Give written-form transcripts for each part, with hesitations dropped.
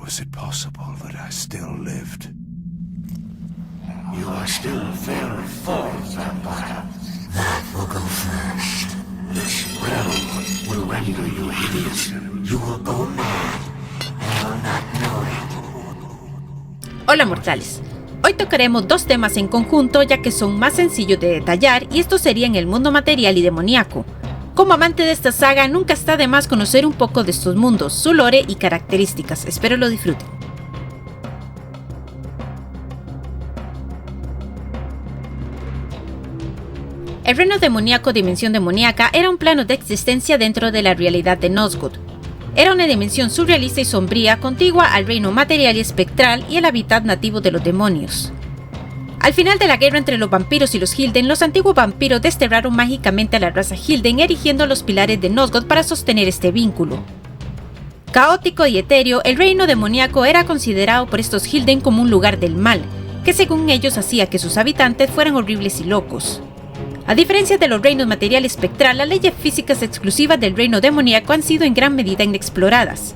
Was it possible that I still lived? You are still very full, Zambaka. That will go first. This realm will render you hideous. You will go mad. I will not know it. Hola mortales. Hoy tocaremos dos temas en conjunto ya que son más sencillos de detallar y estos serían el mundo material y demoníaco. Como amante de esta saga, nunca está de más conocer un poco de estos mundos, su lore y características. Espero lo disfruten. El reino demoníaco Dimensión Demoníaca era un plano de existencia dentro de la realidad de Nosgood. Era una dimensión surrealista y sombría contigua al reino material y espectral y el hábitat nativo de los demonios. Al final de la guerra entre los vampiros y los Hilden, los antiguos vampiros desterraron mágicamente a la raza Hilden erigiendo los pilares de Nosgood para sostener este vínculo. Caótico y etéreo, el reino demoníaco era considerado por estos Hilden como un lugar del mal, que según ellos hacía que sus habitantes fueran horribles y locos. A diferencia de los reinos material y espectral, las leyes físicas exclusivas del reino demoníaco han sido en gran medida inexploradas.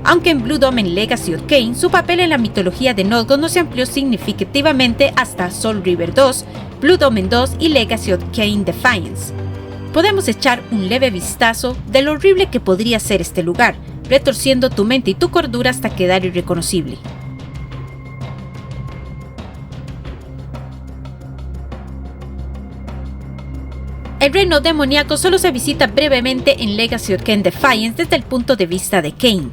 Aunque en Blood Omen Legacy of Kain, su papel en la mitología de Nosgood no se amplió significativamente hasta Soul River 2, Blood Omen 2 y Legacy of Kain Defiance. Podemos echar un leve vistazo de lo horrible que podría ser este lugar, retorciendo tu mente y tu cordura hasta quedar irreconocible. El reino demoníaco solo se visita brevemente en Legacy of Kain Defiance desde el punto de vista de Kain.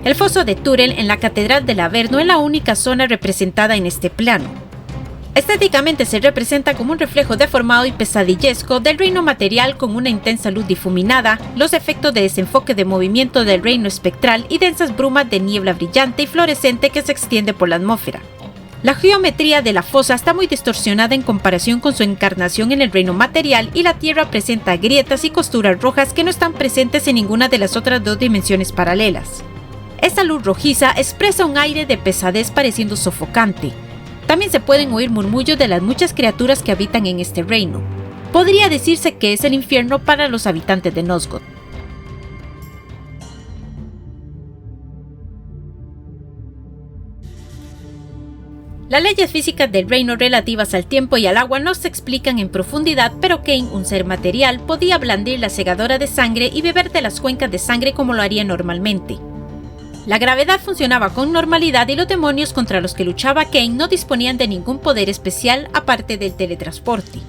El foso de Turel en la Catedral del Averno es la única zona representada en este plano. Estéticamente se representa como un reflejo deformado y pesadillesco del reino material con una intensa luz difuminada, los efectos de desenfoque de movimiento del reino espectral y densas brumas de niebla brillante y fluorescente que se extiende por la atmósfera. La geometría de la fosa está muy distorsionada en comparación con su encarnación en el reino material y la Tierra presenta grietas y costuras rojas que no están presentes en ninguna de las otras dos dimensiones paralelas. Esta luz rojiza expresa un aire de pesadez pareciendo sofocante. También se pueden oír murmullos de las muchas criaturas que habitan en este reino. Podría decirse que es el infierno para los habitantes de Nosgood. Las leyes físicas del reino relativas al tiempo y al agua no se explican en profundidad, pero Kain, un ser material, podía blandir la segadora de sangre y beber de las cuencas de sangre como lo haría normalmente. La gravedad funcionaba con normalidad y los demonios contra los que luchaba Kain no disponían de ningún poder especial aparte del teletransporte.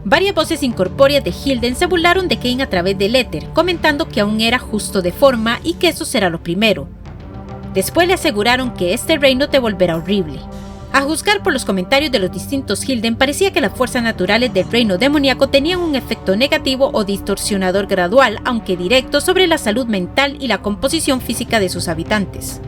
Varias voces incorpóreas de Hilden se burlaron de Kain a través del éter, comentando que aún era justo de forma y que eso será lo primero. Después le aseguraron que este reino te volverá horrible. A juzgar por los comentarios de los distintos Hilden, parecía que las fuerzas naturales del reino demoníaco tenían un efecto negativo o distorsionador gradual, aunque directo, sobre la salud mental y la composición física de sus habitantes.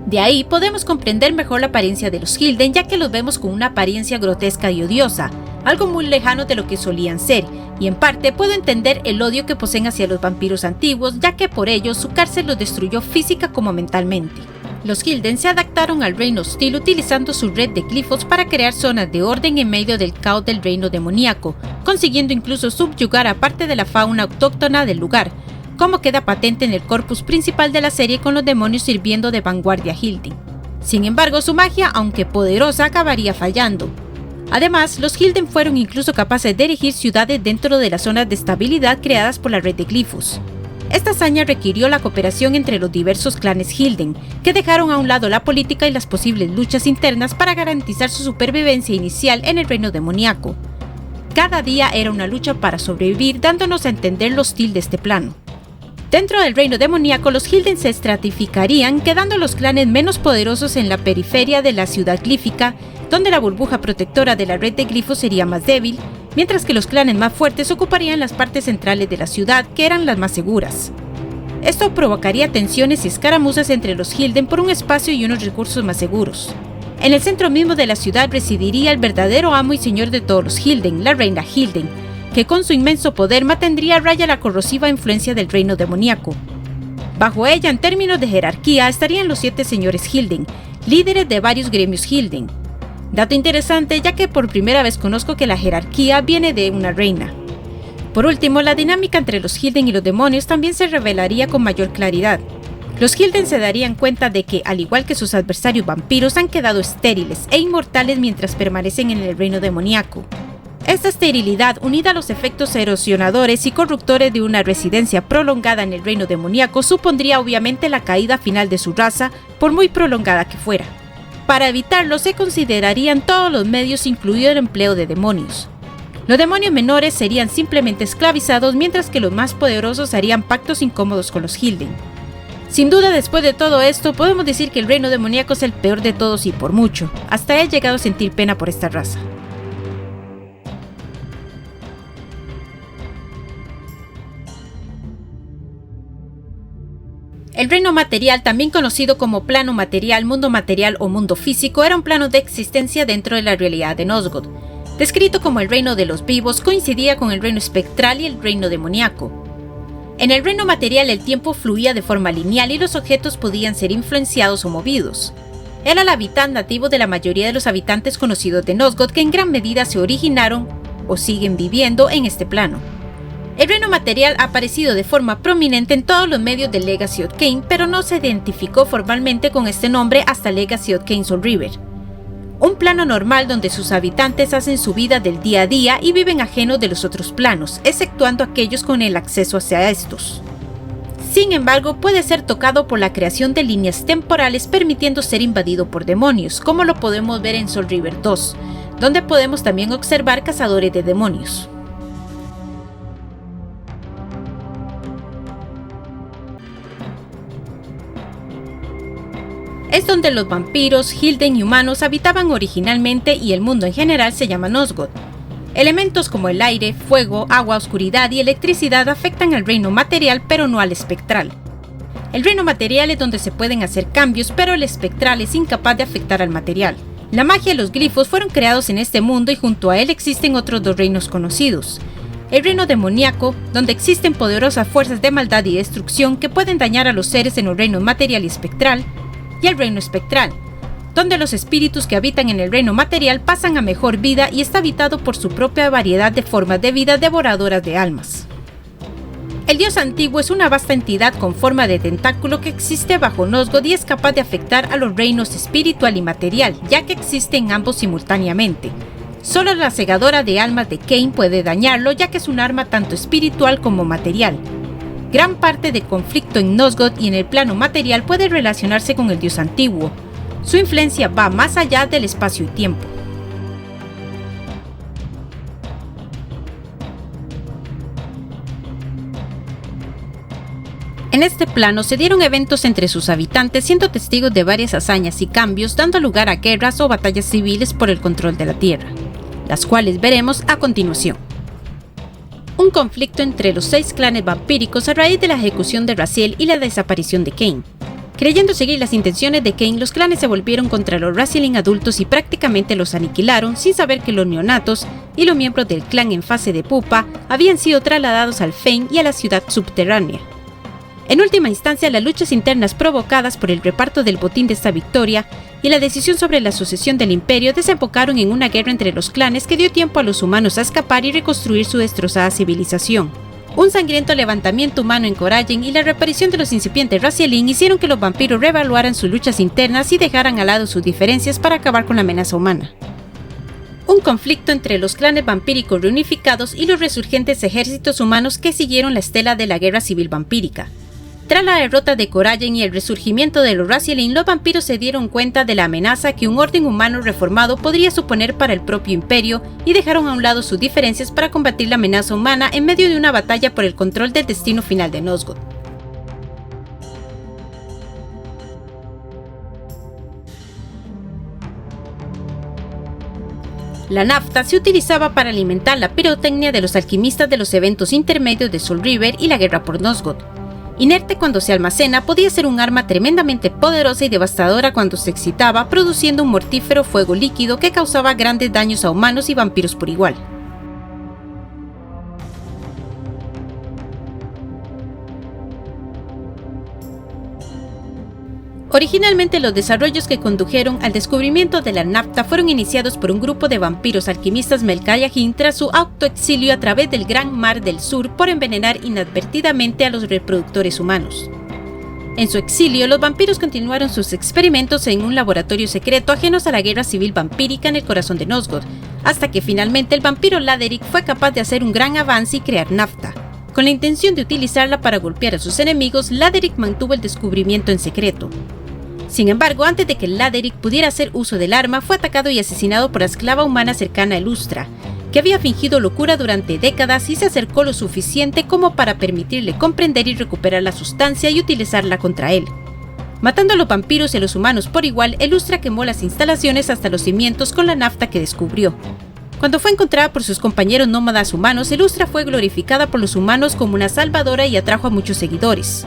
De ahí podemos comprender mejor la apariencia de los Hilden, ya que los vemos con una apariencia grotesca y odiosa, algo muy lejano de lo que solían ser, y en parte puedo entender el odio que poseen hacia los vampiros antiguos, ya que por ello su cárcel los destruyó física como mentalmente. Los Hilden se adaptaron al reino hostil utilizando su red de glifos para crear zonas de orden en medio del caos del reino demoníaco, consiguiendo incluso subyugar a parte de la fauna autóctona del lugar, como queda patente en el corpus principal de la serie con los demonios sirviendo de vanguardia Hilden. Sin embargo, su magia, aunque poderosa, acabaría fallando. Además, los Hilden fueron incluso capaces de erigir ciudades dentro de las zonas de estabilidad creadas por la red de glifos. Esta hazaña requirió la cooperación entre los diversos clanes Hilden, que dejaron a un lado la política y las posibles luchas internas para garantizar su supervivencia inicial en el reino demoníaco. Cada día era una lucha para sobrevivir, dándonos a entender lo hostil de este plano. Dentro del reino demoníaco, los Hilden se estratificarían, quedando los clanes menos poderosos en la periferia de la ciudad glífica, donde la burbuja protectora de la red de glifos sería más débil, mientras que los clanes más fuertes ocuparían las partes centrales de la ciudad, que eran las más seguras. Esto provocaría tensiones y escaramuzas entre los Hilden por un espacio y unos recursos más seguros. En el centro mismo de la ciudad residiría el verdadero amo y señor de todos los Hilden, la reina Hilden, que con su inmenso poder mantendría a raya la corrosiva influencia del reino demoníaco. Bajo ella, en términos de jerarquía, estarían los 7 señores Hilden, líderes de varios gremios Hilden. Dato interesante, ya que por primera vez conozco que la jerarquía viene de una reina. Por último, la dinámica entre los Hilden y los demonios también se revelaría con mayor claridad. Los Hilden se darían cuenta de que, al igual que sus adversarios vampiros, han quedado estériles e inmortales mientras permanecen en el reino demoníaco. Esta esterilidad, unida a los efectos erosionadores y corruptores de una residencia prolongada en el reino demoníaco, supondría obviamente la caída final de su raza, por muy prolongada que fuera. Para evitarlo, se considerarían todos los medios, incluido el empleo de demonios. Los demonios menores serían simplemente esclavizados, mientras que los más poderosos harían pactos incómodos con los Hilden. Sin duda, después de todo esto, podemos decir que el reino demoníaco es el peor de todos y por mucho. Hasta he llegado a sentir pena por esta raza. El reino material, también conocido como plano material, mundo material o mundo físico, era un plano de existencia dentro de la realidad de Nosgoth. Descrito como el reino de los vivos, coincidía con el reino espectral y el reino demoníaco. En el reino material el tiempo fluía de forma lineal y los objetos podían ser influenciados o movidos. Era el hábitat nativo de la mayoría de los habitantes conocidos de Nosgoth, que en gran medida se originaron o siguen viviendo en este plano. El reino material ha aparecido de forma prominente en todos los medios de Legacy of Kain, pero no se identificó formalmente con este nombre hasta Legacy of Kain Soul River. Un plano normal donde sus habitantes hacen su vida del día a día y viven ajenos de los otros planos, exceptuando aquellos con el acceso hacia estos. Sin embargo, puede ser tocado por la creación de líneas temporales permitiendo ser invadido por demonios, como lo podemos ver en Soul River 2, donde podemos también observar cazadores de demonios. Es donde los vampiros, Hilden y humanos habitaban originalmente y el mundo en general se llama Nosgoth. Elementos como el aire, fuego, agua, oscuridad y electricidad afectan al reino material pero no al espectral. El reino material es donde se pueden hacer cambios, pero el espectral es incapaz de afectar al material. La magia y los glifos fueron creados en este mundo y junto a él existen otros dos reinos conocidos. El reino demoníaco, donde existen poderosas fuerzas de maldad y destrucción que pueden dañar a los seres en los reinos material y espectral, y el reino espectral, donde los espíritus que habitan en el reino material pasan a mejor vida y está habitado por su propia variedad de formas de vida devoradoras de almas. El dios antiguo es una vasta entidad con forma de tentáculo que existe bajo Nosgoth y es capaz de afectar a los reinos espiritual y material, ya que existen ambos simultáneamente. Solo la segadora de almas de Kain puede dañarlo, ya que es un arma tanto espiritual como material. Gran parte del conflicto en Nosgoth y en el plano material puede relacionarse con el dios antiguo. Su influencia va más allá del espacio y tiempo. En este plano se dieron eventos entre sus habitantes, siendo testigos de varias hazañas y cambios, dando lugar a guerras o batallas civiles por el control de la tierra, las cuales veremos a continuación. Un conflicto entre los 6 clanes vampíricos a raíz de la ejecución de Raziel y la desaparición de Kain. Creyendo seguir las intenciones de Kain, los clanes se volvieron contra los Razielin adultos y prácticamente los aniquilaron, sin saber que los neonatos y los miembros del clan en fase de pupa habían sido trasladados al Fen y a la ciudad subterránea. En última instancia, las luchas internas provocadas por el reparto del botín de esta victoria y la decisión sobre la sucesión del imperio desembocaron en una guerra entre los clanes que dio tiempo a los humanos a escapar y reconstruir su destrozada civilización. Un sangriento levantamiento humano en Coragen y la reaparición de los incipientes Razielin hicieron que los vampiros reevaluaran sus luchas internas y dejaran al lado sus diferencias para acabar con la amenaza humana. Un conflicto entre los clanes vampíricos reunificados y los resurgentes ejércitos humanos que siguieron la estela de la guerra civil vampírica. Tras la derrota de Coragen y el resurgimiento de los Razielin, los vampiros se dieron cuenta de la amenaza que un orden humano reformado podría suponer para el propio imperio y dejaron a un lado sus diferencias para combatir la amenaza humana en medio de una batalla por el control del destino final de Nosgoth. La nafta se utilizaba para alimentar la pirotecnia de los alquimistas de los eventos intermedios de Soul River y la guerra por Nosgoth. Inerte cuando se almacena, podía ser un arma tremendamente poderosa y devastadora cuando se excitaba, produciendo un mortífero fuego líquido que causaba grandes daños a humanos y vampiros por igual. Originalmente, los desarrollos que condujeron al descubrimiento de la nafta fueron iniciados por un grupo de vampiros alquimistas Melkayahim tras su autoexilio a través del Gran Mar del Sur por envenenar inadvertidamente a los reproductores humanos. En su exilio, los vampiros continuaron sus experimentos en un laboratorio secreto ajenos a la guerra civil vampírica en el corazón de Nosgood, hasta que finalmente el vampiro Laderick fue capaz de hacer un gran avance y crear nafta. Con la intención de utilizarla para golpear a sus enemigos, Laderick mantuvo el descubrimiento en secreto. Sin embargo, antes de que Laderick pudiera hacer uso del arma, fue atacado y asesinado por la esclava humana cercana a Elustra, que había fingido locura durante décadas y se acercó lo suficiente como para permitirle comprender y recuperar la sustancia y utilizarla contra él. Matando a los vampiros y a los humanos por igual, Elustra quemó las instalaciones hasta los cimientos con la nafta que descubrió. Cuando fue encontrada por sus compañeros nómadas humanos, Elustra fue glorificada por los humanos como una salvadora y atrajo a muchos seguidores.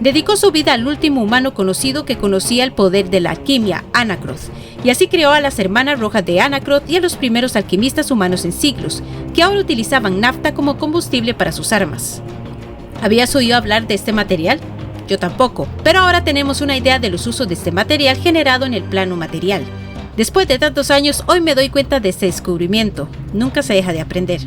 Dedicó su vida al último humano conocido que conocía el poder de la alquimia, Anacroth, y así creó a las Hermanas Rojas de Anacroth y a los primeros alquimistas humanos en siglos, que ahora utilizaban nafta como combustible para sus armas. ¿Habías oído hablar de este material? Yo tampoco, pero ahora tenemos una idea de los usos de este material generado en el plano material. Después de tantos años, hoy me doy cuenta de este descubrimiento. Nunca se deja de aprender.